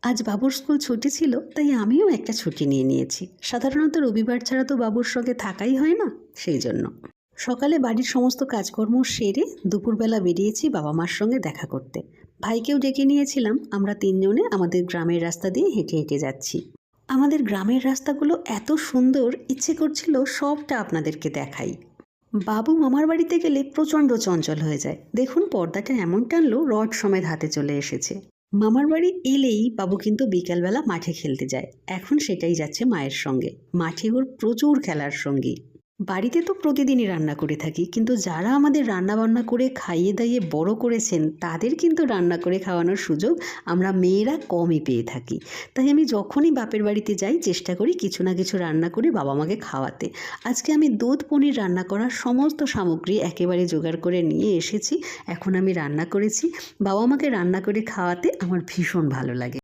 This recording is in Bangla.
আজ বাবুর স্কুল ছুটি ছিল, তাই আমিও একটা ছুটি নিয়ে নিয়েছি। সাধারণত রবিবার ছাড়া তো বাবুর সঙ্গে থাকাই হয় না, সেই জন্য সকালে বাড়ির সমস্ত কাজকর্ম সেরে দুপুরবেলা বেরিয়েছি বাবা মার সঙ্গে দেখা করতে। ভাইকেও ডেকে নিয়েছিলাম। আমরা তিনজনে আমাদের গ্রামের রাস্তা দিয়ে হেঁটে হেঁটে যাচ্ছি। আমাদের গ্রামের রাস্তাগুলো এত সুন্দর, ইচ্ছে করছিল সবটা আপনাদেরকে দেখাই। বাবু মামার বাড়িতে গেলে প্রচণ্ড চঞ্চল হয়ে যায়। দেখুন, পর্দাটা এমন টানলো রড সমেত হাতে চলে এসেছে। মামার বাড়ি এলেই বাবু কিন্তু বিকালবেলা মাঠে খেলতে যায়। এখন সেটাই যাচ্ছে মায়ের সঙ্গে। মাঠে ওর প্রচুর খেলার সঙ্গী। বাড়িতে তো প্রতিদিনই রান্না করে থাকি, কিন্তু যারা আমাদের রান্না বান্না করে খাইয়ে দাইয়ে বড় করেছেন তাদের কিন্তু রান্না করে খাওয়ানোর সুযোগ আমরা মেয়েরা কমই পেয়ে থাকি। তাই আমি যখনই বাপের বাড়িতে যাই চেষ্টা করি কিছু না কিছু রান্না করে বাবা মাকে খাওয়াতে। আজকে আমি দুধ পনির রান্না করার সমস্ত সামগ্রী একেবারে জোগাড় করে নিয়ে এসেছি। এখন আমি রান্না করেছি। বাবা মাকে রান্না করে খাওয়াতে আমার ভীষণ ভালো লাগে।